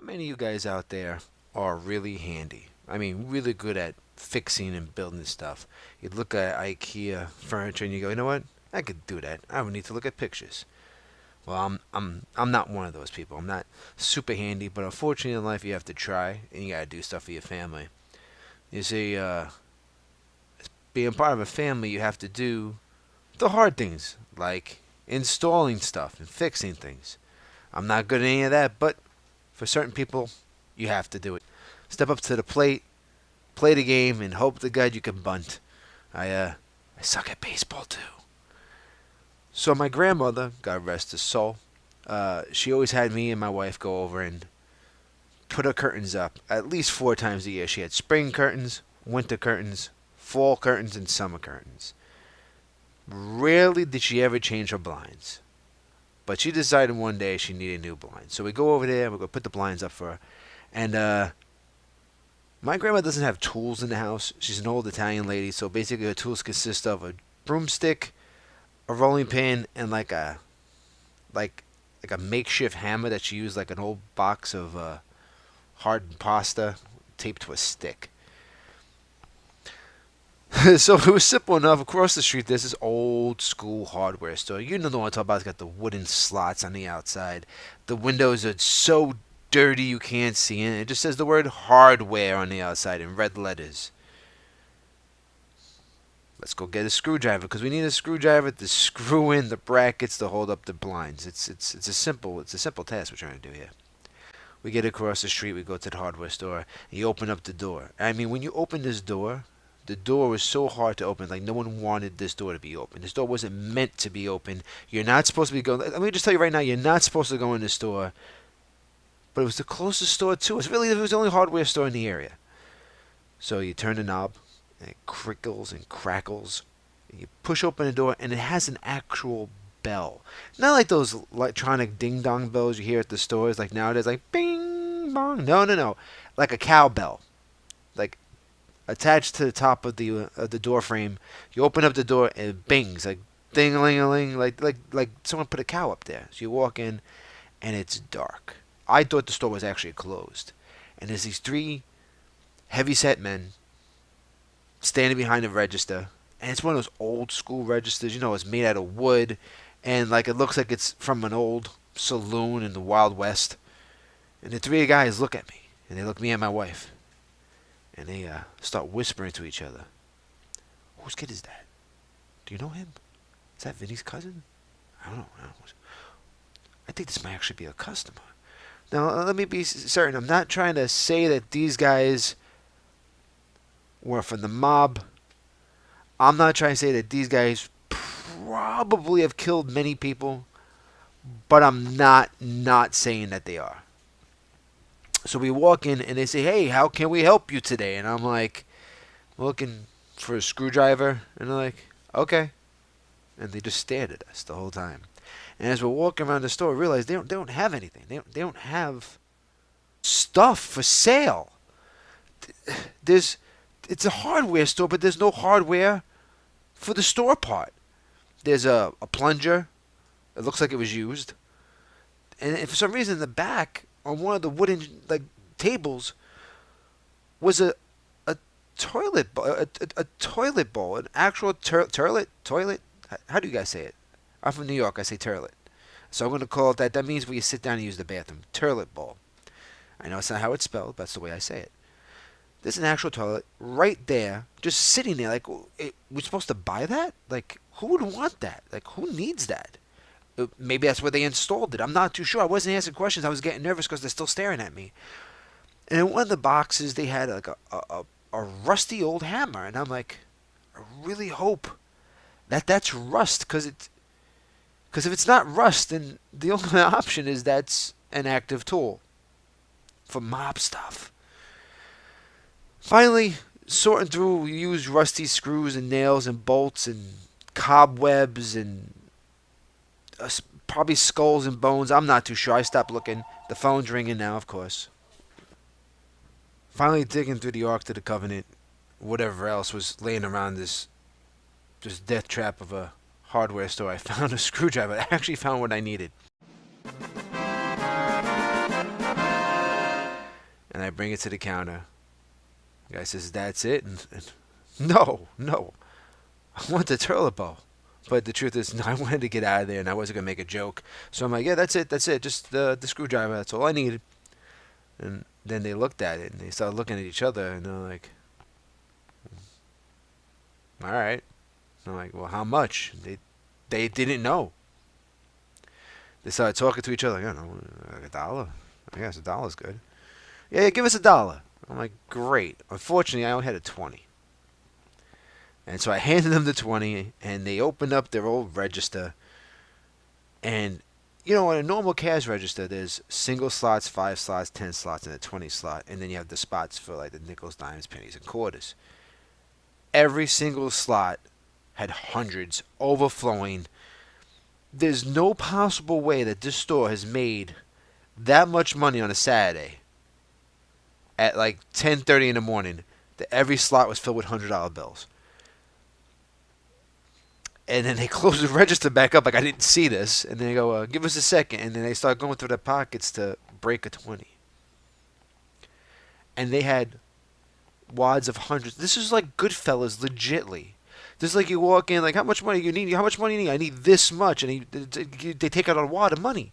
How many of you guys out there are really handy? I mean, really good at fixing and building stuff. You look at IKEA furniture and you go, you know what? I could do that. I would need to look at pictures. Well, I'm not one of those people. I'm not super handy, but unfortunately in life you have to try and you gotta do stuff for your family. You see, being part of a family, you have to do the hard things like installing stuff and fixing things. I'm not good at any of that, but for certain people, you have to do it. Step up to the plate, play the game, and hope to God you can bunt. I suck at baseball too. So my grandmother, God rest her soul, she always had me and my wife go over and put her curtains up at least 4 times a year. She had spring curtains, winter curtains, fall curtains, and summer curtains. Rarely did she ever change her blinds. But she decided one day she needed new blinds. So we go over there, we go put the blinds up for her. And my grandma doesn't have tools in the house. She's an old Italian lady, so basically her tools consist of a broomstick, a rolling pin, and like like a makeshift hammer that she used like an old box of hardened pasta taped to a stick. So it was simple enough. Across the street, there's this old school hardware store. You know the one I'm talking about. It's got the wooden slots on the outside. The windows are so dirty you can't see in. It just says the word hardware on the outside in red letters. Let's go get a screwdriver because we need a screwdriver to screw in the brackets to hold up the blinds. It's a simple task we're trying to do here. We get across the street. We go to the hardware store. And you open up the door. I mean, when you open this door, the door was so hard to open. Like no one wanted this door to be open. This door wasn't meant to be open. You're not supposed to be going. Let me just tell you right now, you're not supposed to go in this store. But it was the closest store to us. Really, it was the only hardware store in the area. So you turn the knob, and it crickles and crackles. And you push open the door, and it has an actual bell. Not like those electronic ding dong bells you hear at the stores, like nowadays, like bing bong. No, no, no, like a cowbell, like attached to the top of the door frame. You open up the door, and it bings like ding a ling a ling, like someone put a cow up there. So you walk in, and it's dark. I thought the store was actually closed, and there's these three heavy-set men standing behind the register, and it's one of those old school registers. You know, it's made out of wood, and like it looks like it's from an old saloon in the Wild West. And the three guys look at me, and they look at me and my wife, and they start whispering to each other. Whose kid is that? Do you know him? Is that Vinny's cousin? I don't know. I think this might actually be a customer. Now, let me be certain. I'm not trying to say that these guys were from the mob. I'm not trying to say that these guys probably have killed many people, but I'm not saying that they are. So we walk in and they say, "Hey, how can we help you today?" And I'm like, looking for a screwdriver, and they're like, "Okay," and they just stared at us the whole time. And as we're walking around the store, we realize they don't have anything. They don't have stuff for sale. There's it's a hardware store, but there's no hardware for the store part. There's a plunger. It looks like it was used. And for some reason, in the back on one of the wooden like tables was a toilet bowl, a toilet bowl, an actual toilet. How do you guys say it? I'm from New York. I say toilet. So I'm going to call it that. That means where you sit down and use the bathroom. Toilet bowl. I know it's not how it's spelled, but that's the way I say it. There's an actual toilet right there, just sitting there. Like, we're supposed to buy that? Like, who would want that? Like, who needs that? Maybe that's where they installed it. I'm not too sure. I wasn't asking questions. I was getting nervous because they're still staring at me. And in one of the boxes, they had like a rusty old hammer. And I'm like, I really hope that that's rust because if it's not rust, then the only option is that's an active tool for mob stuff. Finally, sorting through, we used rusty screws and nails and bolts and cobwebs and probably skulls and bones. I'm not too sure. I stopped looking. The phone's ringing now, of course. Finally, digging through the Ark to the Covenant, whatever else was laying around this death trap of a hardware store, I found a screwdriver. I actually found what I needed. And I bring it to the counter. The guy says, "That's it?" And no, no. I want the toilet bowl. But the truth is, no, I wanted to get out of there, and I wasn't going to make a joke. So I'm like, yeah, that's it. That's it. Just the screwdriver. That's all I needed. And then they looked at it, and they started looking at each other, and they're like, all right. I'm like, well, how much? They didn't know. They started talking to each other. Like, I don't know, like $1. I guess $1's good. Yeah, yeah, give us $1. I'm like, great. Unfortunately, I only had a 20. And so I handed them the 20, and they opened up their old register. And, you know, on a normal cash register, there's single slots, 5 slots, 10 slots, and a 20 slot. And then you have the spots for, like, the nickels, dimes, pennies, and quarters. Every single slot had hundreds overflowing. There's no possible way that this store has made that much money on a Saturday at like 10:30 in the morning that every slot was filled with $100 bills. And then they close the register back up like I didn't see this. And then they go, give us a second. And then they start going through their pockets to break a 20. And they had wads of hundreds. This is like Goodfellas, legitly. This is like you walk in, like, how much money you need? How much money you need? I need this much. And they take out a wad of money.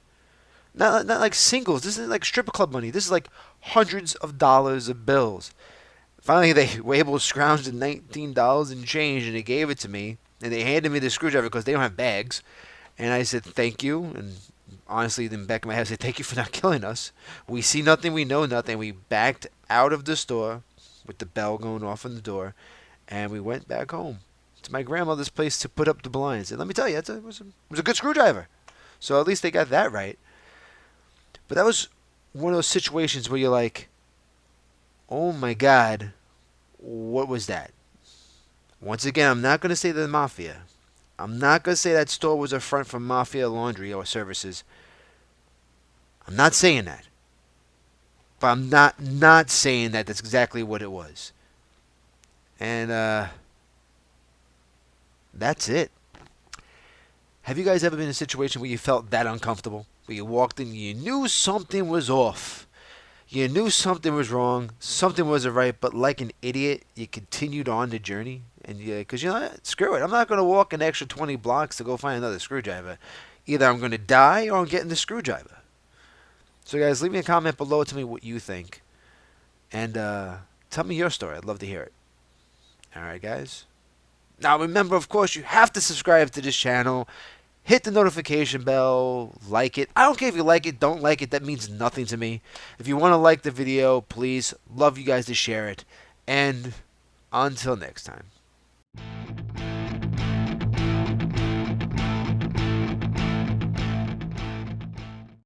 Not like singles. This isn't like stripper club money. This is like hundreds of dollars of bills. Finally, they were able to scrounge the $19 and change, and they gave it to me. And they handed me the screwdriver because they don't have bags. And I said, thank you. And honestly, in the back of my head, I said, thank you for not killing us. We see nothing. We know nothing. We backed out of the store with the bell going off on the door. And we went back home to my grandmother's place to put up the blinds. And let me tell you, it was a good screwdriver. So at least they got that right. But that was one of those situations where you're like, oh my God, what was that? Once again, I'm not going to say the mafia. I'm not going to say that store was a front for mafia laundry or services. I'm not saying that. But I'm not saying that that's exactly what it was. And that's it. Have you guys ever been in a situation where you felt that uncomfortable? Where you walked in, you knew something was off. You knew something was wrong, something wasn't right, but like an idiot, you continued on the journey. And because you know what? Screw it. I'm not going to walk an extra 20 blocks to go find another screwdriver. Either I'm going to die or I'm getting the screwdriver. So guys, leave me a comment below. Tell me what you think. And tell me your story. I'd love to hear it. Alright guys. Now remember, of course, you have to subscribe to this channel. Hit the notification bell, like it. I don't care if you like it, don't like it. That means nothing to me. If you want to like the video, please. Love you guys to share it. And until next time.